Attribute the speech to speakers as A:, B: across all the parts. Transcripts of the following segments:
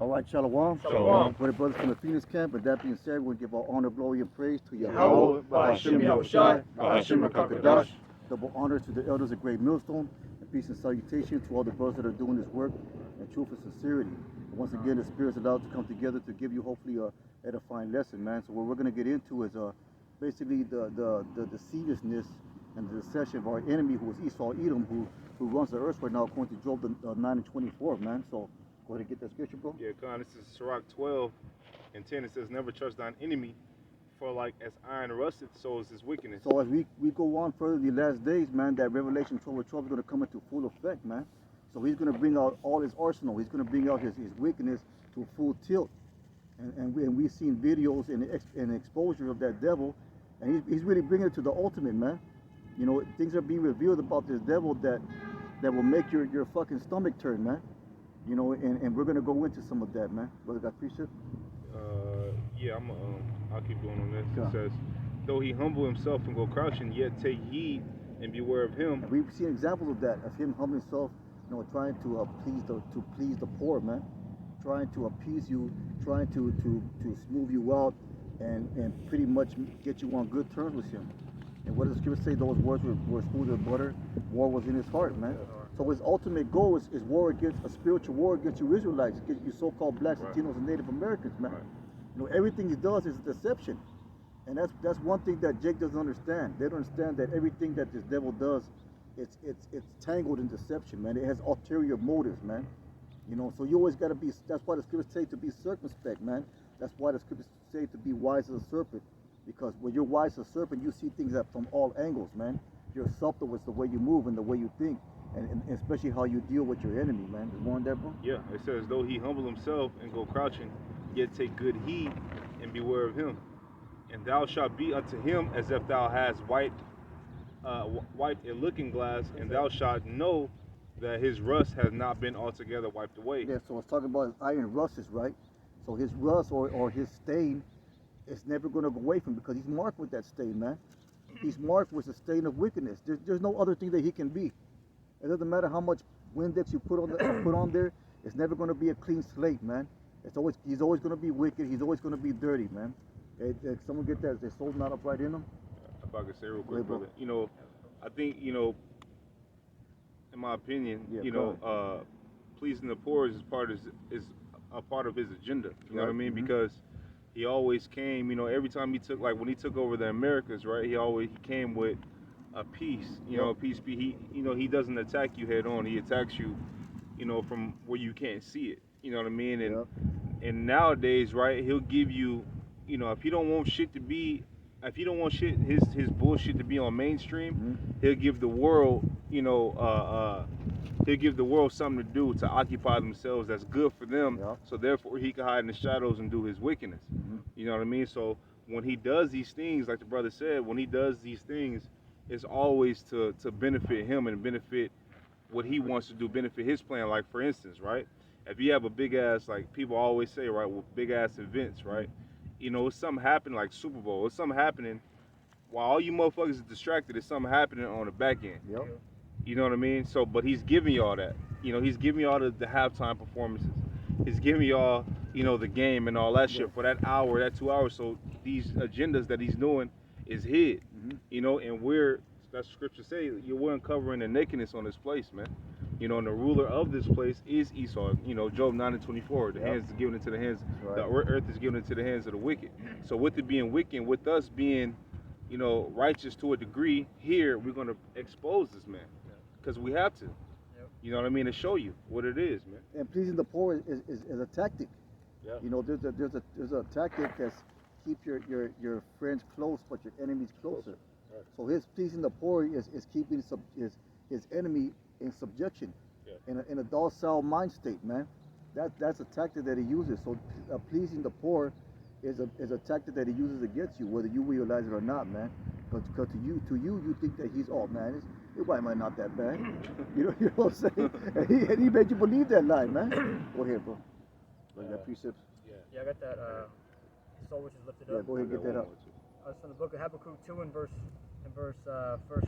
A: All right, Shalom.
B: Shalom.
A: We're the brothers from the Phoenix camp, and that being said, we'll give our honor, glory, and praise to
B: Yahweh,
A: Ba'ashem
B: Yahushai,
A: Ba'ashem
B: Rakakadash.
A: Double honor to the elders of Great Millstone, and peace and salutation to all the brothers that are doing this work in truth and sincerity. And once again, the Spirit's allowed to come together to give you hopefully a edifying lesson, man. So what we're going to get into is basically the deceivedness and the deception of our enemy, who is Esau Edom, who runs the earth right now, according to Job 9 and 24, man. So go ahead and get that scripture, bro.
B: Yeah, Khan, this is Sirach 12 and 10. It says, never trust thine enemy, for like as iron rusteth, so is his wickedness.
A: So as we go on further the last days, man, that Revelation 12 is going to come into full effect, man. So he's going to bring out all his arsenal. He's going to bring out his wickedness to full tilt. And we've seen videos and exposure of that devil, and he's really bringing it to the ultimate, man. You know, things are being revealed about this devil that will make your fucking stomach turn, man. You know, and we're gonna go into some of that, man. Brother got precept?
B: Yeah, I'll keep going on this.
A: Yeah.
B: It says, though he humble himself and go crouching, yet take heed and beware of him.
A: And we've seen examples of that, of him humbling himself, you know, trying to please the poor, man, trying to appease you, trying to smooth you out, and pretty much get you on good terms with him. And what does the scripture say? Those words were smooth as butter. War was in his heart, man. So his ultimate goal is war against, a spiritual war against you Israelites, against you so-called blacks, Latinos, and Native Americans, man.
B: Right.
A: You know, everything he does is deception. And that's one thing that Jake doesn't understand. They don't understand that everything that this devil does, it's tangled in deception, man. It has ulterior motives, man. You know, so you always got to be, that's why the scriptures say to be circumspect, man. That's why the scriptures say to be wise as a serpent. Because when you're wise as a serpent, you see things from all angles, man. You're subtle with the way you move and the way you think. And especially how you deal with your enemy, man. Is more on that, bro?
B: Yeah, it says, though he humble himself and go crouching, yet take good heed and beware of him. And thou shalt be unto him as if thou hast wiped a looking glass, and thou shalt know that his rust has not been altogether wiped away.
A: Yeah, so it's talking about his iron rust, right? So his rust or his stain is never going to go away from him, because he's marked with that stain, man. He's marked with a stain of wickedness. There's no other thing that he can be. It doesn't matter how much Windex you put on there. It's never going to be a clean slate, man. He's always going to be wicked. He's always going to be dirty, man. Someone get that? Is their soul not upright in them?
B: If I could say real quick, brother. You know, I think, you know, in my opinion,
A: Yeah,
B: you know, pleasing the poor is a part of his agenda. You know what I mean?
A: Mm-hmm.
B: Because he always came, you know, every time he took, like when he took over the Americas, right? He came with a peace, you know, a peace. He doesn't attack you head on. He attacks you, you know, from where you can't see it. You know what I mean? And nowadays, right? He'll give you, you know, if he don't want his bullshit to be on mainstream, he'll give the world, you know, he'll give the world something to do, to occupy themselves that's good for them. So therefore he can hide in the shadows and do his wickedness. You know what I mean? So when he does these things, like the brother said, when he does these things, it's always to benefit him and benefit what he wants to do, benefit his plan. Like for instance, right? If you have a big ass, like people always say, right, with big ass events, right? You know, it's something happening like Super Bowl. It's something happening while all you motherfuckers is distracted. It's something happening on the back end.
A: Yep.
B: You know what I mean? So, but he's giving y'all that. You know, he's giving y'all the halftime performances. He's giving y'all, you know, the game and all that shit for that hour, that 2 hours. So these agendas that he's doing is hid. You know, and that's scripture say, we're uncovering the nakedness on this place, man. You know, and the ruler of this place is Esau. You know, Job 9 and 24. The hands is given into the hands. Right. The earth is given into the hands of the wicked. So with it being wicked, with us being, you know, righteous to a degree, here we're gonna expose this man, because we have to. You know what I mean? To show you what it is, man.
A: And pleasing the poor is a tactic.
B: Yeah.
A: You know, there's a tactic that's keep your friends close, but your enemies closer. Right. So his pleasing the poor is keeping his enemy in subjection, in a docile mind state, man. That's a tactic that he uses. So pleasing the poor is a tactic that he uses against you, whether you realize it or not, man. Because to you think that he's, oh man, it might not that bad. You know what I'm saying? And he made you believe that lie, man. Go ahead, bro. That precepts.
C: Yeah, I got that. Soul which is lifted up.
A: Yeah, go ahead and get that up.
C: That's from the book of Habakkuk 2 and verse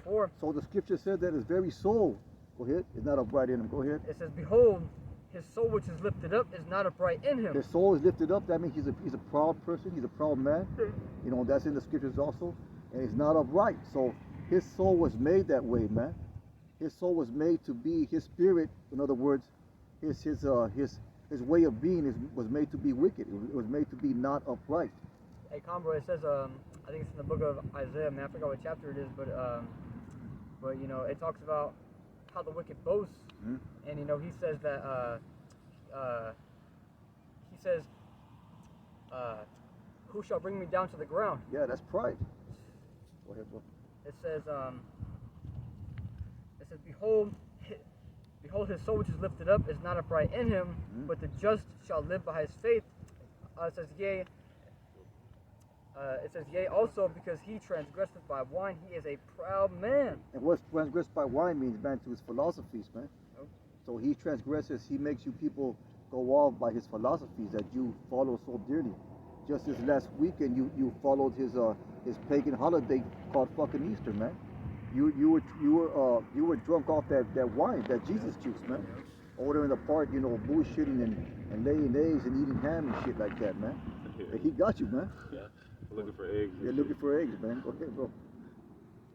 C: 4.
A: So the scripture said that his very soul, go ahead, is not upright in him. Go ahead.
C: It says, behold, his soul which is lifted up is not upright in him.
A: His soul is lifted up. That means he's a proud person. He's a proud man. You know, that's in the scriptures also. And he's not upright. So his soul was made that way, man. His soul was made to be, his spirit, in other words, his way of being was made to be wicked. It was made to be not upright.
C: Hey, Combo, it says, I think it's in the book of Isaiah, man, I forgot what chapter it is, but you know, it talks about how the wicked boasts, and you know, he says that, who shall bring me down to the ground?
A: Yeah, that's pride. Go ahead, bro.
C: It says, behold, his soul which is lifted up is not upright in him, but the just shall live by his faith. It says, yea, also because he transgresseth by wine, he is a proud man.
A: And what's transgressed by wine means, man, to his philosophies, man.
C: Okay.
A: So he transgresses, he makes you people go off by his philosophies that you follow so dearly. Just this last weekend, you followed his pagan holiday called fucking Easter, man. You were drunk off that wine, that Jesus juice, man. Over there in the park, you know, bullshitting and laying eggs and eating ham and shit like that, man. He got you, man.
B: Yeah. Looking for eggs.
A: You're looking for eggs, man. Okay, bro.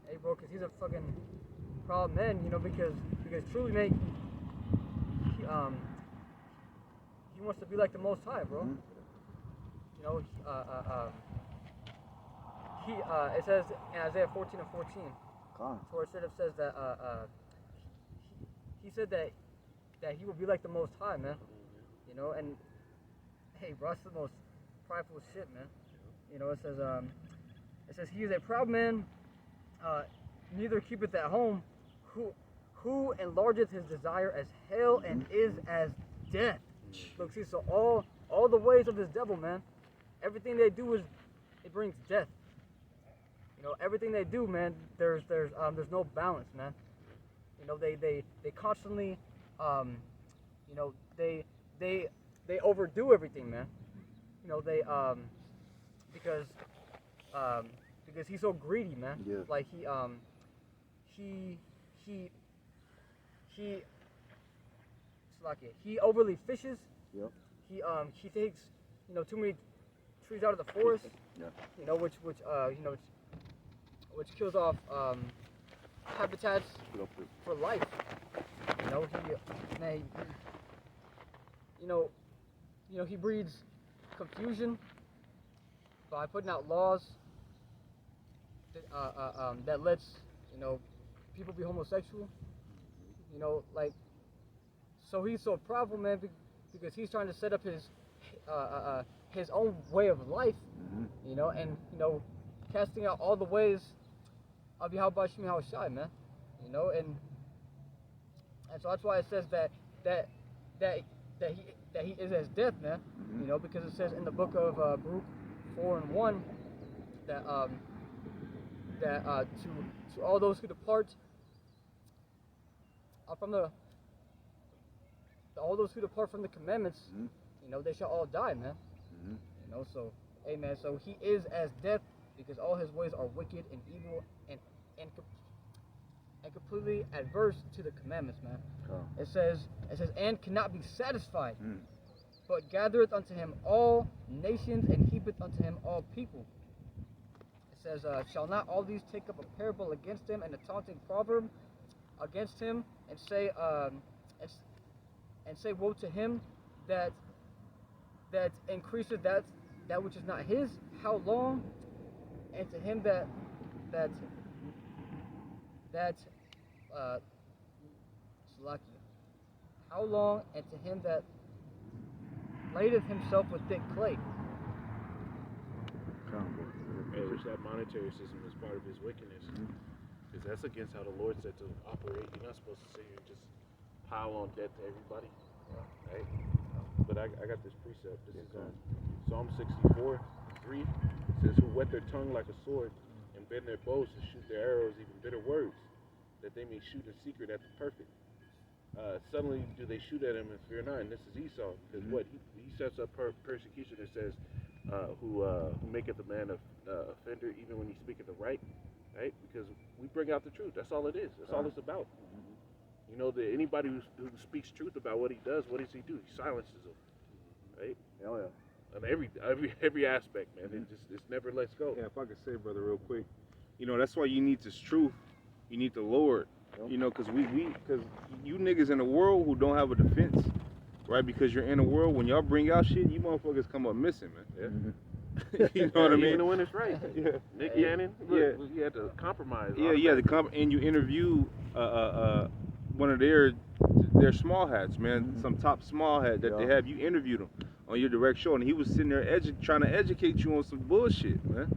C: Hey, bro, because he's a fucking proud man, you know, because truly, mate, he wants to be like the Most High, bro. You know, it says in Isaiah 14:14, where it sort of says that he said that he will be like the Most High, man. You know, and hey, bro, that's the most prideful shit, man. You know, it says he is a proud man, neither keepeth at home, who enlargeth his desire as hell and is as death. Look, see, so all the ways of this devil, man, everything they do it brings death. You know, everything they do, man, there's no balance, man. You know, they constantly, you know, they overdo everything, man. You know, because he's so greedy, man.
A: Yeah.
C: Like he overly fishes.
A: Yep.
C: He takes, you know, too many trees out of the forest.
A: Yeah.
C: You know, which kills off habitats for life. You know, he breeds confusion by putting out laws that lets, you know, people be homosexual. You know, like, so he's so prideful, man, because he's trying to set up his own way of life, you know, and, you know, casting out all the ways of Yahweh Shem Shai, man, you know, and so that's why it says that he is as death, man, you know, because it says in the book of Baruch 4:1 that to all those who depart from the commandments, you know, they shall all die, man. You know, so, hey, man, so he is as death because all his ways are wicked and evil and completely adverse to the commandments, man. It says, and cannot be satisfied, but gathereth unto him all nations and heapeth unto him all people. It says, shall not all these take up a parable against him and a taunting proverb against him, and say woe to him that increaseth that which is not his, how long? And to him that how long? And to him that ladeth himself with thick clay.
D: I wish that monetary system was part of his wickedness, because that's against how the Lord said to operate. You're not supposed to sit here and just pile on debt to everybody, right? But I got this precept. This is Psalm 64:3. It says, "Who whet their tongue like a sword, and bend their bows to shoot their arrows, even bitter words, that they may shoot in secret at the perfect. Suddenly do they shoot at him and fear not." And this is Esau, because what he sets up persecution. It says, "Who maketh a man of offender, even when he speaketh the right," right? Because we bring out the truth. That's all it is. That's all it's about. You know that anybody who speaks truth about what he does, what does he do? He silences them, right?
A: Hell yeah.
D: On every aspect, man. It never lets go.
B: Yeah, if I could say, brother, real quick, that's why you need this truth. You need the Lord. Because because you niggas in the world who don't have a defense, right? Because you're in the world, when y'all bring out shit, you motherfuckers come up missing, man.
D: Yeah.
B: You know what I mean?
D: Even when it's right.
B: Yeah.
D: Nick Cannon, look, you had to compromise.
B: And you interview one of their small hats, man, some top small hat that they have. You interviewed him on your direct show, and he was sitting there trying to educate you on some bullshit, man.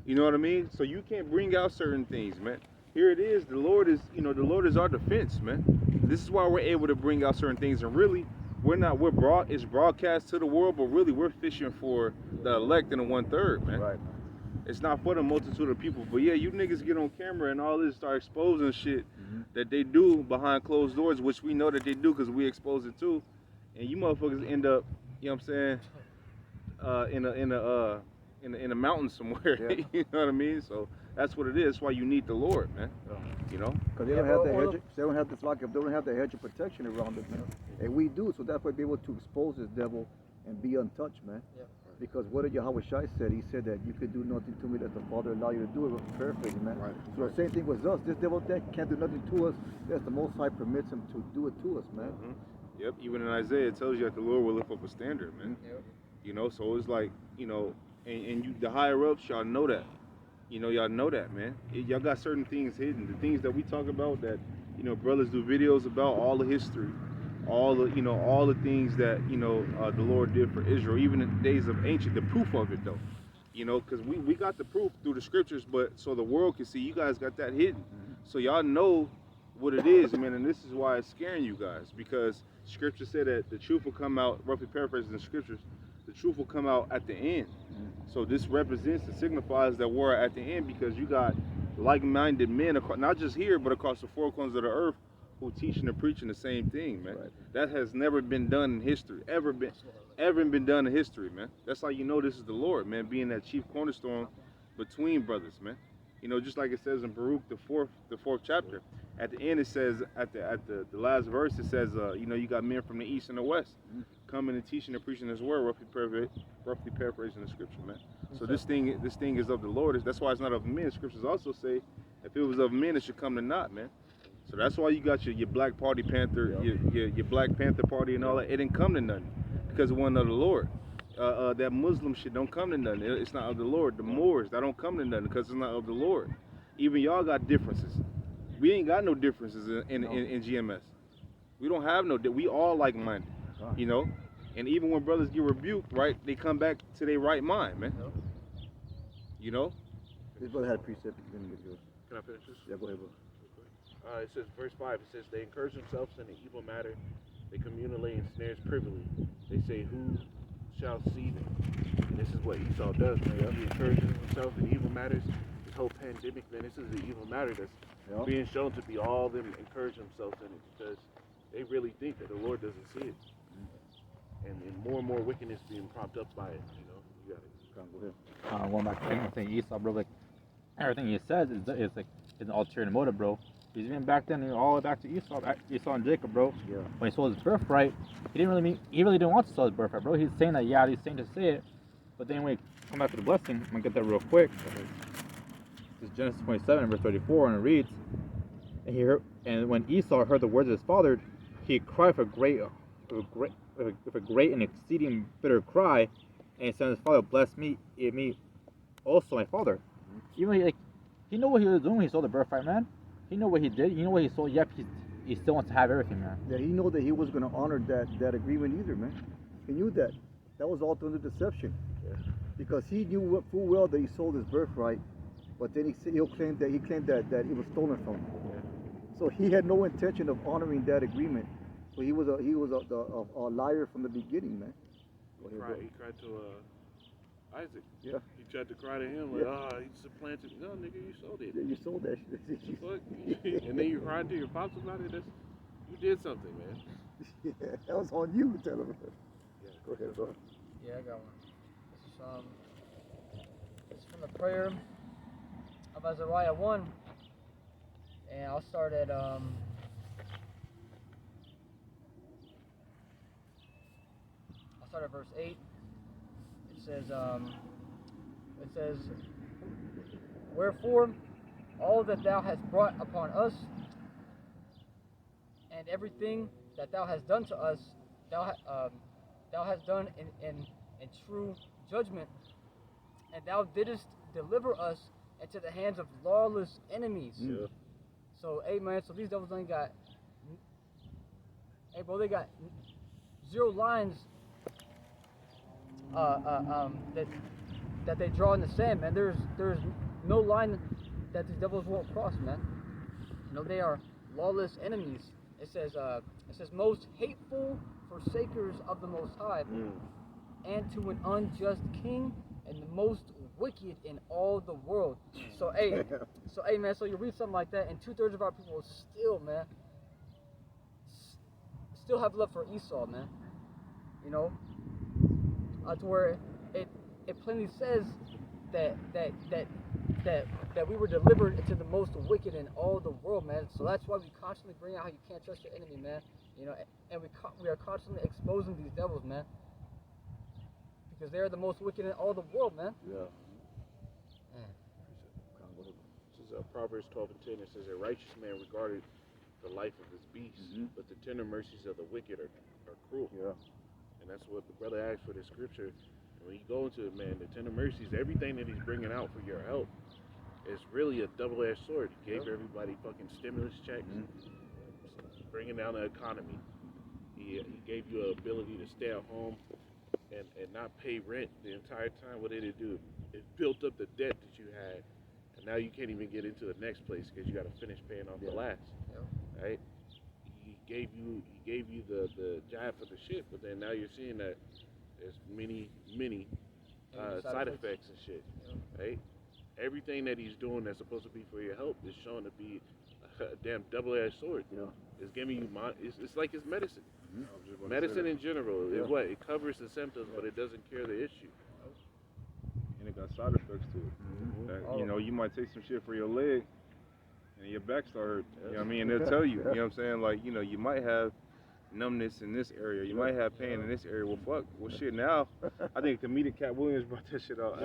B: You know what I mean? So you can't bring out certain things, man. Here it is. The Lord is our defense, man. This is why we're able to bring out certain things, and really, it's broadcast to the world, but really we're fishing for the elect and the 1/3, man.
A: Right.
B: It's not for the multitude of people. But yeah, you niggas get on camera and all this, start exposing shit that they do behind closed doors, which we know that they do because we expose it too. And you motherfuckers end up, you know what I'm saying, in a mountain somewhere.
A: Yeah.
B: You know what I mean? So that's what it is. That's why you need the Lord, man. You know?
A: Because they don't have the hedge. They don't have this lock up. They don't have the hedge of protection around us, man. And we do. So that's why we're able to expose this devil and be untouched, man.
C: Yeah.
A: Because what did Yahweh Shai said? He said that you could do nothing to me that the Father allow you to do it. Paraphrasing, man.
B: Right.
A: So the same thing with us. This devil that can't do nothing to us. Yes, the Most High permits him to do it to us, man.
B: Yep. Even in Isaiah, it tells you that the Lord will lift up a standard, man.
C: Yep.
B: So it's like, and you, the higher ups, y'all know that. Y'all know that, man. Y'all got certain things hidden. The things that we talk about that, brothers do videos about, all the history, all the things that, the Lord did for Israel, even in the days of ancient, the proof of it though. Because we got the proof through the scriptures, but so the world can see, you guys got that hidden. So y'all know what it is, man, and this is why it's scaring you guys, because scripture said that the truth will come out, roughly paraphrasing the scriptures, the truth will come out at the end. So this represents and signifies that we're at the end, because you got like-minded men, not just here, but across the four corners of the earth, who teaching and preaching the same thing, man. Right. That has never been done in history, ever been done in history, man. That's how you know this is the Lord, man, being that chief cornerstone between brothers, man. Just like it says in Baruch, the fourth chapter. At the end, it says, at the last verse, it says, you got men from the east and the west coming and teaching and preaching His word, roughly paraphrasing the scripture, man. So this thing is of the Lord. That's why it's not of men. Scriptures also say, if it was of men, it should come to naught, man. So that's why you got your Black Party Panther, your Black Panther Party and all that. It didn't come to nothing because it wasn't of the Lord. That Muslim shit don't come to nothing. It's not of the Lord. The Moors, that don't come to nothing because it's not of the Lord. Even y'all got differences. We ain't got no differences in GMS. We don't have no. We all like-minded, And even when brothers get rebuked, right, they come back to their right mind, man.
A: This brother had a precept.
D: Can I finish this?
A: Yeah, go ahead, bro.
D: It says, verse 5, it says, they encourage themselves in an evil matter. They communicate in snares privily. They say, who shall see them? And this is what Esau does, man. He encourages himself in evil matters. This whole pandemic, man, this is an evil matter that's being shown to be all them encourage themselves in it, because they really think that the Lord doesn't see it. And more and more wickedness being propped up by it, You got it.
A: Go ahead.
E: Going back to saying Esau, bro, like everything he says is like an ulterior motive, bro. He's even back then, all the way back to Esau and Jacob, bro.
A: Yeah.
E: When he sold his birthright, he really didn't want to sell his birthright, bro. He's saying that, he's saying to say it, but then when we come back to the blessing, I'm gonna get that real quick. This is Genesis 27, verse 34, and it reads, and when Esau heard the words of his father, he cried with a great and exceeding bitter cry, and he said to his father, bless me also, my father. Even he knew what he was doing when he sold the birthright, man. He knew what he did. He knew what he sold. Yep, he still wants to have everything, man.
A: Yeah, he knew that he was going to honor that agreement either, man. He knew that. That was all through the deception. Yeah. Because he knew full well that he sold his birthright, but then he claimed that it was stolen from him. Yeah. So he had no intention of honoring that agreement. So he was a liar from the beginning, man.
D: He cried to Isaac.
A: Yeah.
D: He tried to cry to him like, he supplanted. No, nigga, you sold it.
A: Yeah, you sold that shit.
D: Fuck. And then you cried to your pops about it. You did something, man.
A: Yeah, that was on you, tell him. Yeah. Go ahead, bro.
C: Yeah, I got one. This is from the prayer of Azariah 1, and I'll start at start at verse 8. It says, wherefore, all that thou hast brought upon us, and everything that thou hast done to us, thou hast done in true judgment, and thou didst deliver us into the hands of lawless enemies.
D: Yeah.
C: So, hey man, so these devils ain't got, hey bro, they got 0 lines that they draw in the sand, man. There's no line that these devils won't cross, man. You know, they are lawless enemies. It says most hateful forsakers of the Most High, and to an unjust king, and the most wicked in all the world. So hey, man, so you read something like that, and 2/3 of our people still, man, still have love for Esau, man. You know, to where it plainly says that we were delivered into the most wicked in all the world, man. So that's why we constantly bring out how you can't trust your enemy, man. You know, and we are constantly exposing these devils, man, because they're the most wicked in all the world, man.
A: Yeah.
D: This is Proverbs 12:10. It says, a righteous man regarded the life of his beast, but the tender mercies of the wicked are cruel.
A: Yeah.
D: And that's what the brother asked for the scripture. And when you go into it, man, the tender mercies, everything that he's bringing out for your help is really a double-edged sword. He gave everybody fucking stimulus checks, bringing down the economy. He gave you an ability to stay at home and not pay rent the entire time. What did it do? It built up the debt that you had, and now you can't even get into the next place because you got to finish paying off the last. Right? He gave you the jive for the shit, but then now you're seeing that there's many side effects and shit. Right? Everything that he's doing that's supposed to be for your help is shown to be a damn double-edged sword.
A: Yeah.
D: It's giving you it's like it's medicine. Medicine in general is what? It covers the symptoms, but it doesn't cure the issue.
B: And it got side effects to it. That, you know, you might take some shit for your leg, and your back start hurt. You know what I mean? They'll tell you. You know what I'm saying? Like, you know, you might have numbness in this area. You might have pain in this area. Well, fuck. Well, shit, now, I think comedic Cat Williams brought that shit out.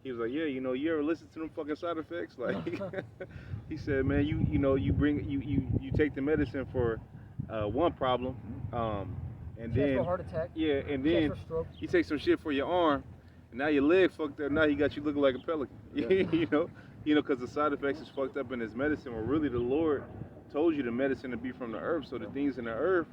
B: He was like, yeah, you know, you ever listen to them fucking side effects? Like, he said, man, you know, you take the medicine for one problem, and then
C: for heart attack.
B: Yeah, and then you take some shit for your arm, and now your leg fucked up. Now he got you looking like a pelican. you know, because the side effects is fucked up in his medicine. Well, really, the Lord told you the medicine to be from the earth, so the things in the earth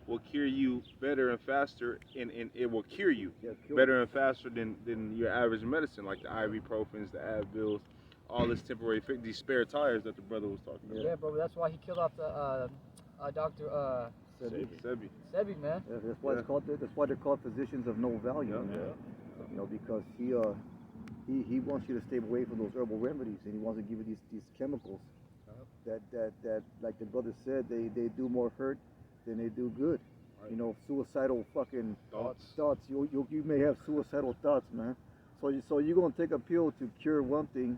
B: will cure you better and faster, and it will cure you better and faster than your average medicine, like the ibuprofens, the Advils, all this temporary fix, these spare tires that the brother was talking about.
C: Yeah, bro, that's why he killed off the Dr. Sebi, man.
A: Yeah, that's why it's called. That's why they're called physicians of no value. You know, because he wants you to stay away from those herbal remedies, and he wants to give you these chemicals that like the brother said, they do more hurt than they do good. You know, suicidal fucking thoughts. You may have suicidal thoughts, man. So you're gonna take a pill to cure one thing,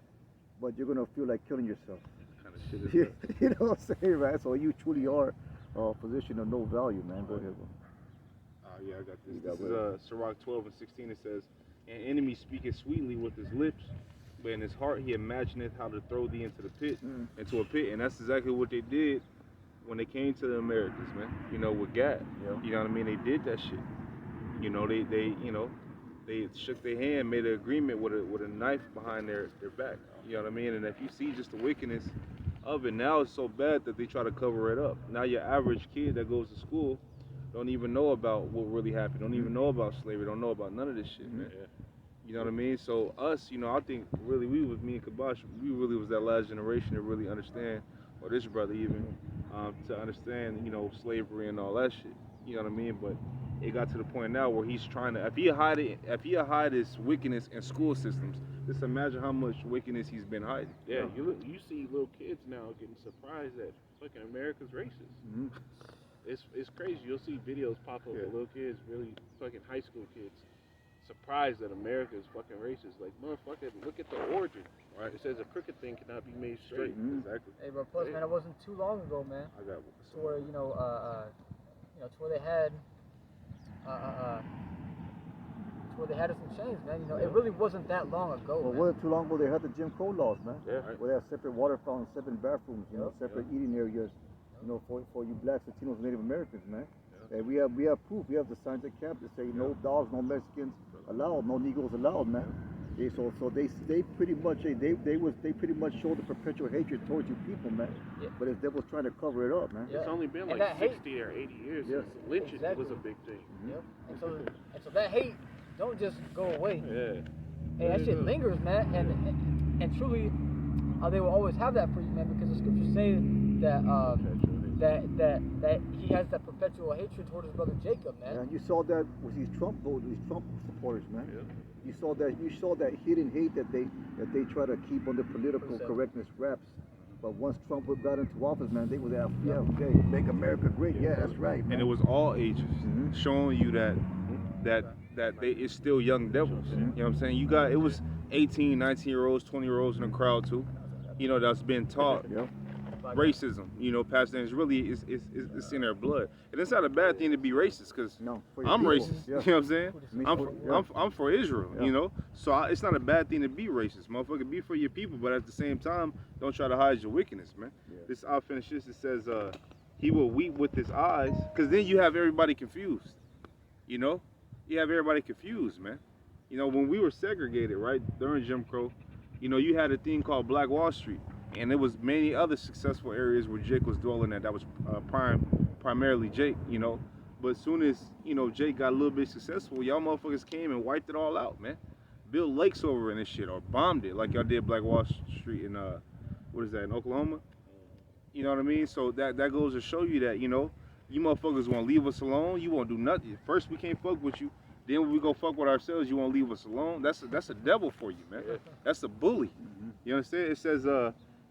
A: but you're gonna feel like killing yourself.
B: Kind of shit is that?
A: You know what I'm saying, right? So you truly are a physician of no value, man. Go ahead, bro.
B: Yeah, I got this. This is Sirach 12:16. It says, "An enemy speaketh sweetly with his lips, but in his heart he imagineth how to throw thee into the pit, into a pit." And that's exactly what they did when they came to the Americas, man. You know, with God. You know what I mean? They did that shit. You know, they shook their hand, made an agreement with a knife behind their back. You know what I mean? And if you see just the wickedness of it, now it's so bad that they try to cover it up. Now your average kid that goes to school don't even know about what really happened, don't even know about slavery, don't know about none of this shit, man. You know what I mean? So us, you know, I think really me and Kabash, we really was that last generation to really understand, or this brother even, to understand, you know, slavery and all that shit. You know what I mean? But it got to the point now where he's trying to, if he hide his wickedness in school systems, just imagine how much wickedness he's been hiding.
D: Yeah, you see little kids now getting surprised that fucking America's racist. It's crazy. You'll see videos pop up of little kids, really fucking high school kids, surprised that America is fucking racist. Like, motherfucker, look at the origin. Right? It says a crooked thing cannot be made straight.
B: Exactly.
C: Hey, but plus, man, it wasn't too long ago, man.
B: I got
C: to where to where they had added some change, man. You know, it really wasn't that long ago.
A: Well, it
C: Man.
A: wasn't too long ago they had the Jim Crow laws, man.
D: Yeah.
A: Where they have separate water fountains, separate bathrooms, you know, separate eating areas, you know, for you blacks, Latinos, Native Americans, man. And we have proof. We have the signs at camp that say no dogs, no Mexicans allowed, no Negroes allowed, man. So they pretty much they pretty much showed the perpetual hatred towards you people, man.
C: Yeah.
A: But the devil's trying to cover it up, man.
C: Yeah.
D: It's only been
C: And
D: like
C: that
D: 60 or 80 years
A: Yeah.
D: since lynching
C: Exactly.
D: was a big thing.
C: Yep. And so that hate don't just go away.
D: Yeah.
C: Hey, that shit lingers, man. And truly, they will always have that for you, man, because the scriptures say that he has that perpetual hatred toward his brother Jacob, man.
A: And you saw that with these Trump voters, these Trump supporters, man.
D: Yeah.
A: You saw that hidden hate that they try to keep under political correctness wraps. But once Trump got into office, man, they would have, okay, make America great. Yeah, that's right, man.
B: And it was all ages, showing you that it's still young devils. You know what I'm saying? It was 18, 19-year-olds, 20-year-olds in the crowd too. You know, that's been taught racism. You know, past then it's in their blood, and it's not a bad thing to be racist because I'm racist.
A: Yeah.
B: You know what I'm saying? I'm for Israel.
A: Yeah.
B: You know, so it's not a bad thing to be racist, motherfucker. Be for your people, but at the same time, don't try to hide your wickedness, man.
A: Yeah.
B: I'll finish this. It says, he will weep with his eyes, because then you have everybody confused. You know, you have everybody confused, man. You know, when we were segregated, right, during Jim Crow, you know, you had a thing called Black Wall Street, and there was many other successful areas where Jake was dwelling at. That was primarily Jake, you know. But as soon as, you know, Jake got a little bit successful, y'all motherfuckers came and wiped it all out, man. Built lakes over in this shit, or bombed it, like y'all did Black Wall Street in, what is that, in Oklahoma? You know what I mean? So that goes to show you that, you know, you motherfuckers want to leave us alone. You won't do nothing. First, we can't fuck with you. Then when we go fuck with ourselves, you won't leave us alone. That's a devil for you, man. That's a bully. You understand? It says,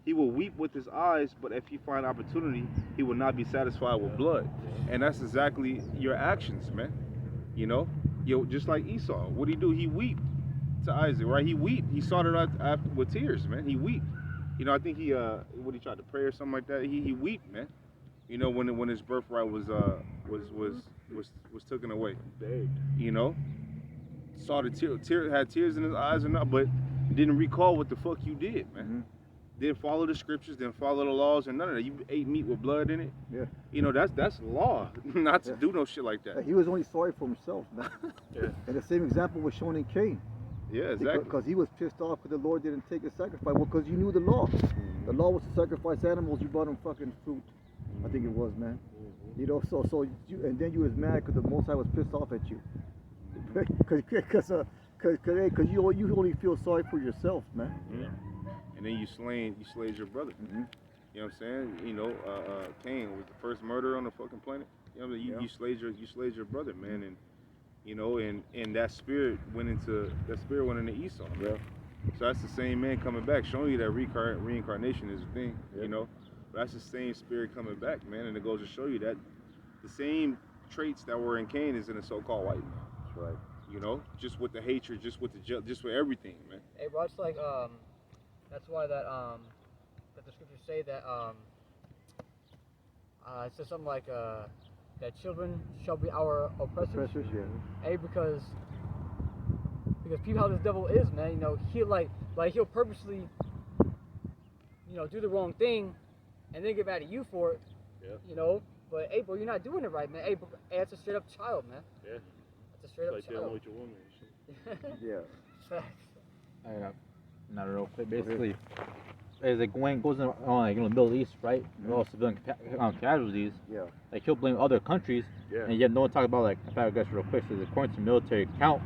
B: he will weep with his eyes, but if he find opportunity, he will not be satisfied with blood. And that's exactly your actions, man. You know, just like Esau. What did he do? He wept to Isaac, right? He wept. He sought it out after with tears, man. He wept. You know, I think he tried to pray or something like that. He wept, man. You know, when his birthright was taken away. You know, saw the had tears in his eyes or not, but didn't recall what the fuck you did, man. Didn't follow the scriptures, didn't follow the laws or none of that. You ate meat with blood in it. Yeah. You know, that's law, not to do no shit like that.
A: He was only sorry for himself, man. And the same example was shown in Cain.
B: Yeah, exactly.
A: Because he was pissed off because the Lord didn't take a sacrifice. Well, because you knew the law. The law was to sacrifice animals. You brought him fucking fruit. I think it was, man. You know, and then you was mad because the Most High was pissed off at you. Because you only feel sorry for yourself, man.
B: And then you slayed your brother. You know what I'm saying? You know, Cain was the first murderer on the fucking planet. You know what I mean? You slayed your brother, man, and you know, and that spirit went into Esau. Yeah. So that's the same man coming back, showing you that reincarnation is a thing. You know, but that's the same spirit coming back, man, and it goes to show you that the same traits that were in Cain is in the so-called white man.
A: That's right.
B: You know, just with the hatred, just with everything, man.
C: Hey, bro, it's like that's why that the scriptures say that it says something like that children shall be our oppressors. Hey, because people how this devil is, man. You know, he'll purposely, you know, do the wrong thing, and then get mad at you for it. Yeah. You know, but hey, bro, you're not doing it right, man. Hey, that's a straight up child, man. Yeah. That's a straight up child.
D: Dealing with your woman and shit.
A: Yeah.
C: Facts.
E: Not real quick. Basically, as it goes in like in the Middle East, right? All civilian casualties.
A: Yeah.
E: Like he'll blame other countries, and yet no one talks about like. In fact, I guess real quick, says according to military count,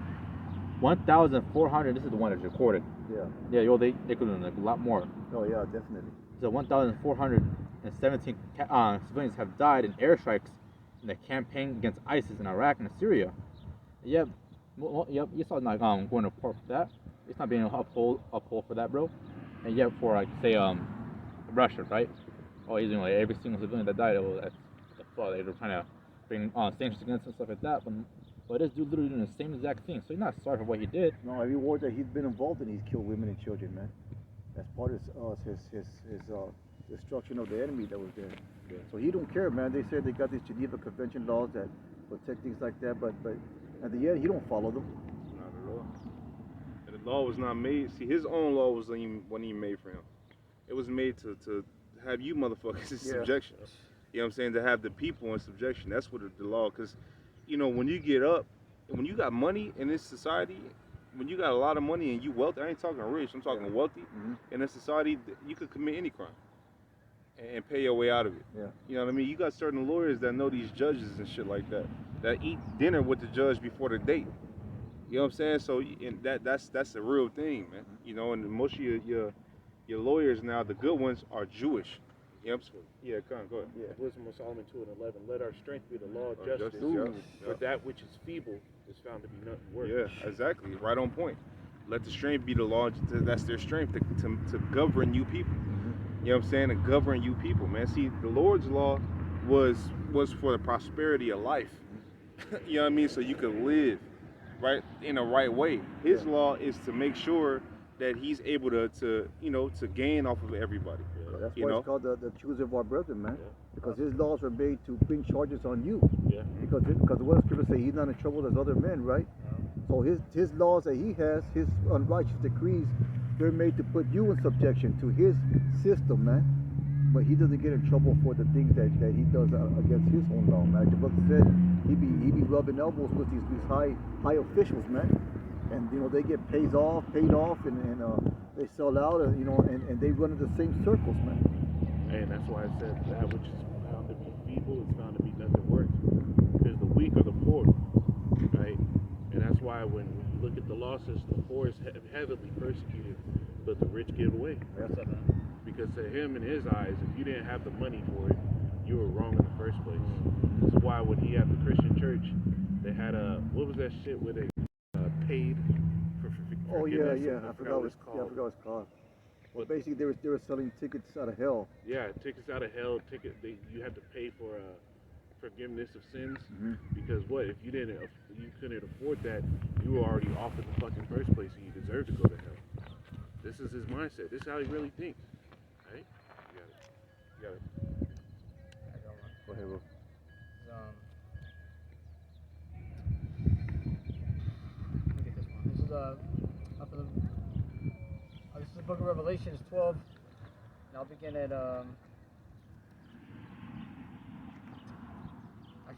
E: 1,400. This is the one that's recorded. Yeah. Yeah, they could have done like a lot more.
A: Oh yeah, definitely.
E: So 1,417 civilians have died in airstrikes in the campaign against ISIS in Iraq and Syria. Yep. Well, yep. You saw not going to court for that. It's not being uphold for that, bro. And yet for like say Russia, right? Oh, he's doing like every single civilian that died. Well, that's the fuck. They were trying to bring sanctions against him and stuff like that. But this dude literally doing the same exact thing. So he's not sorry for what he did.
A: No, every war that he's been involved in, he's killed women and children, man. That's part of his destruction of the enemy that was there. Yeah. So he don't care, man. They said they got these Geneva Convention laws that protect things like that, but at the end he don't follow them.
B: Not at all. Law was not made. See, his own law wasn't even made for him. It was made to have you motherfuckers in subjection. You know what I'm saying? To have the people in subjection. That's what the law. Because, you know, when you get up, when you got money in this society, when you got a lot of money and you wealthy, I ain't talking rich, I'm talking wealthy. In this society, you could commit any crime and pay your way out of it. You know what I mean? You got certain lawyers that know these judges and shit like that eat dinner with the judge before the date. You know what I'm saying? So and that's a real thing, man. You know, and most of your lawyers now, the good ones, are Jewish. Yep. Yeah, go ahead.
D: Yeah. Wisdom of Solomon 2:11. Let our strength be the law of justice. But that which is feeble is found to be nothing worth.
B: Yeah, exactly. Right on point. Let the strength be the law. That's their strength to govern you people. You know what I'm saying? To govern you people, man. See, the Lord's law was for the prosperity of life. You know what I mean? So you could live right in the right way. His law is to make sure that he's able to gain off of everybody.
A: That's why it's called the chooser of our brethren, man. Because his laws are made to bring charges on you. Because what the scripture say, he's not in trouble as other men, right? So his laws that he has, his unrighteous decrees, they're made to put you in subjection to his system, man. But he doesn't get in trouble for the things that he does against his own law, man. The book said he be rubbing elbows with these high officials, man. And you know they get paid off, and they sell out, and they run in the same circles, man.
D: And that's why I said that which is found to be feeble is found to be nothing worth. Because the weak are the poor, right? And that's why when you look at the law system, the poor is heavily persecuted, but the rich get away. Because to him, in his eyes, if you didn't have the money for it, you were wrong in the first place. That's why when he had the Christian church, they had what was that shit where they paid for forgiveness?
A: I forgot what it's called. Well, basically, they were selling tickets out of hell.
D: Yeah, tickets out of hell. You had to pay for forgiveness of sins, because if you couldn't afford that, you were already off in the fucking first place, and you deserve to go to hell. This is his mindset. This is how he really thinks, right? You got it.
A: Go ahead, bro.
C: Let me get this one. This is this is the book of Revelations 12, and I'll begin at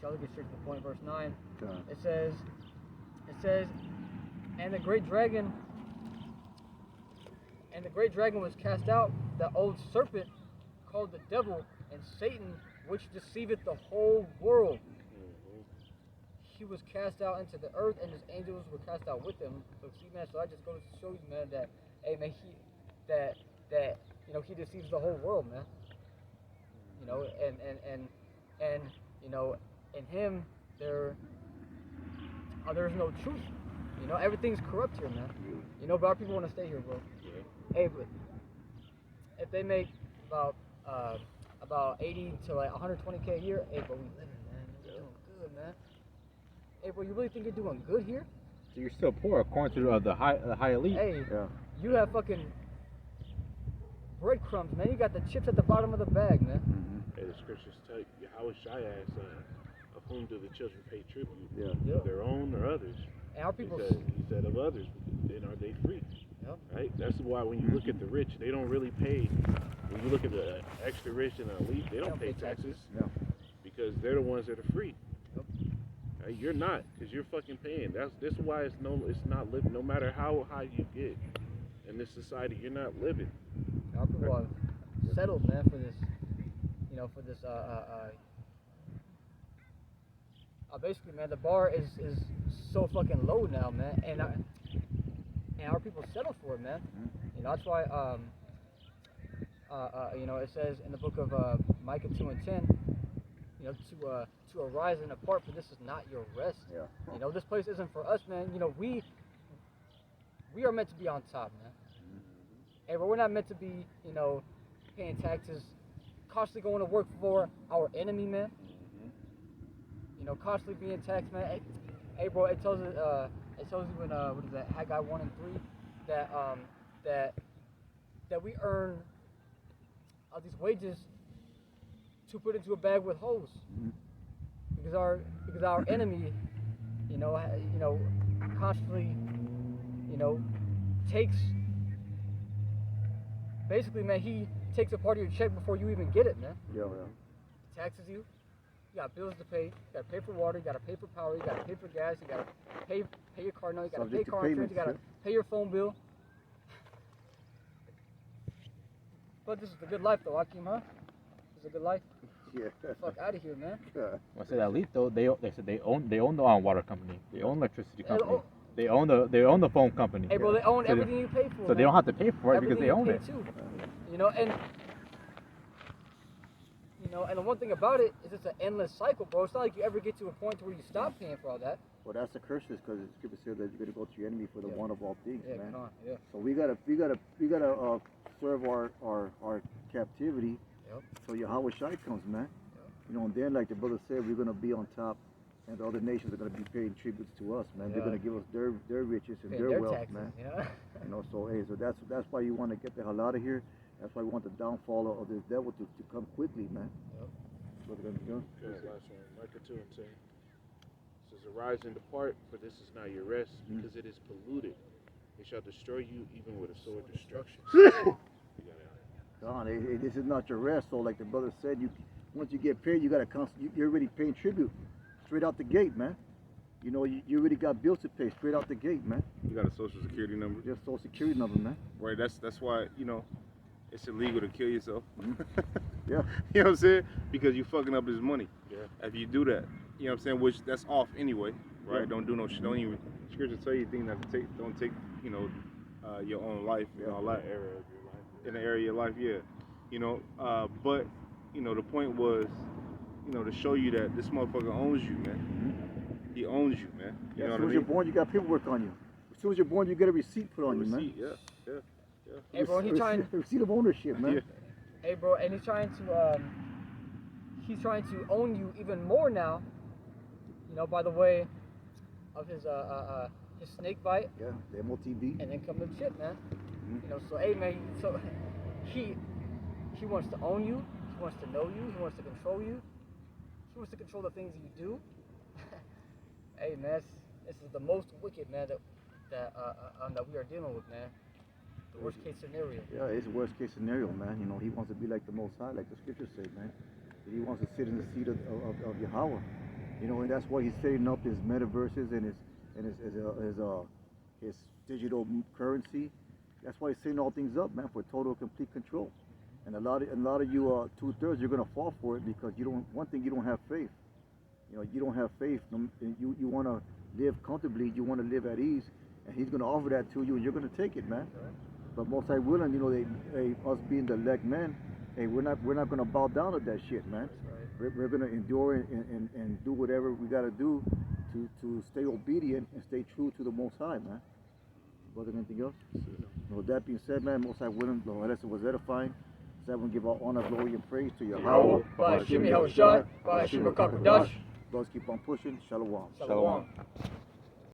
C: I'll get straight to the point, verse 9. It says, and the great dragon was cast out, the old serpent called the devil and Satan, which deceiveth the whole world. He was cast out into the earth, and his angels were cast out with him. So see, man, so I just go to show you, man, that he deceives the whole world, man. You know, and you know, in him there's no truth. You know, everything's corrupt here, man. You know, but our people want to stay here, bro. Hey, but if they make about 80 to like 120K a year, hey, bro, we living, man. We're doing good, man. Hey, bro, you really think you're doing good here?
E: So you're still poor according to the high elite.
C: Hey, you have fucking breadcrumbs, man. You got the chips at the bottom of the bag, man.
D: Hey, the scriptures tell you, how is Shai asked, of whom do the children pay tribute? Their own or others?
C: And our people.
D: He said of others, then are they free? Right? That's why when you look at the rich, they don't really pay. When you look at the extra rich and the elite, they don't pay taxes. Because they're the ones that are free. Right? You're not, because you're fucking paying. This is why it's not living. No matter how high you get in this society, you're not living.
C: Our people are settled, man, for this. You know, for this. Basically, man, the bar is so fucking low now, man, and our people settle for it, man. You know, that's why you know, it says in the book of Micah 2:10, you know, to arise and depart, for this is not your rest. You know, this place isn't for us, man. You know, we are meant to be on top, man. Hey, but we're not meant to be, you know, paying taxes, constantly going to work for our enemy, man. You know, constantly being taxed, man. Hey, bro, it tells you in what is that, Haggai 1:3, that we earn these wages to put into a bag with holes, because our enemy, you know, constantly, you know, takes, basically, man, he takes a part of your check before you even get it, man.
A: Yeah.
C: He taxes you. You got bills to pay. You got to pay for water. You got to pay for power. You got to pay for gas. You got to pay your car note. You got to pay
A: Subject to
C: car insurance.
A: payments,
C: You got to pay your phone bill. But this is the good life, though, Akeem, huh? This is a good life.
A: Yeah.
C: Fuck out of here, man.
E: When I say that elite though, they said they own the water company, they own electricity company,
C: oh.
E: they own the phone company.
C: Hey, bro, they own
E: So
C: everything you pay for.
E: So
C: man.
E: they don't have to pay for it because
C: Everything
E: they
C: you
E: own
C: pay
E: it.
C: Too. You know, and the one thing about it is it's an endless cycle, bro. It's not like you ever get to a point where you stop paying for all that.
A: Well, that's the curses because the scripture says that you're gonna go to your enemy for the one of all things,
C: Yeah,
A: man.
C: come on, yeah.
A: So we gotta serve our captivity.
C: Yep.
A: So Yahweh Shai comes, man. You know, and then like the brother said, we're gonna be on top, and the other nations are gonna be paying tributes to us, man. They're gonna give us their riches and
C: Paying
A: their wealth,
C: taxes,
A: man.
C: Yeah.
A: You know, so hey, so that's why you want to get the hell out of here. That's why we want the downfall of this devil to come quickly, man.
C: Yep.
A: What's it gonna do?
D: Okay, last one. Micah 2 and 10. It says, arise and depart, for this is not your rest, because it is polluted. It shall destroy you even with a sword destruction. You got it.
A: Don, this is not your rest. So like the brother said, once you get paid, you gotta you're already paying tribute straight out the gate, man. You know, you already got bills to pay straight out the gate, man.
B: You got a social security number.
A: Just social security number, man.
B: Right. That's why it's illegal to kill yourself.
A: Yeah.
B: You know what I'm saying? Because you fucking up his money.
D: Yeah.
B: If you do that, you know what I'm saying? Which that's off anyway, right?
A: Yeah.
B: Don't do no shit. Don't even scripture tell you things that don't take your own life and all that.
D: Area of your life.
B: In the area of your life, yeah. But the point was, to show you that this motherfucker owns you, man. He owns you, man. You
A: Yeah,
B: know
A: as
B: what I
A: soon as
B: mean?
A: you're born, you got paperwork on you. As soon as you're born, you get a receipt put on you, man.
B: Receipt, yeah.
C: Hey, bro, he's trying.
A: Receipt of ownership, man.
B: Yeah.
C: Hey, bro, and he's trying to own you even more now. By the way of his snake bite,
A: Yeah, the MOTB.
C: and then come the chip, man. So hey, man, so he wants to own you. He wants to know you. He wants to control you. He wants to control the things you do. Hey, man, this is the most wicked, man, that we are dealing with, man. The worst case scenario.
A: Yeah, it's the worst case scenario, man. He wants to be like the Most High, like the scriptures say, man. He wants to sit in the seat of Yahweh. And that's why he's setting up his metaverses and his digital currency. That's why he's setting all things up, man, for total complete control. And a lot of you 2/3 you're gonna fall for it because you don't have faith. You don't have faith. You want to live comfortably. You want to live at ease, and he's gonna offer that to you, and you're gonna take it, man. But most I willing, us being the elect men, hey, we're not gonna bow down to that shit, man. We're gonna endure and do whatever we gotta do to stay obedient and stay true to the Most High, man. Was there anything else? With that being said, man, Most High willing, the lesson was edifying. So everyone give all honor, glory, and praise to Yahweh.
C: By Shimmy Hawashai, by Shimmy Kakadash.
A: Brothers keep on pushing. Shalom.
C: Shalom.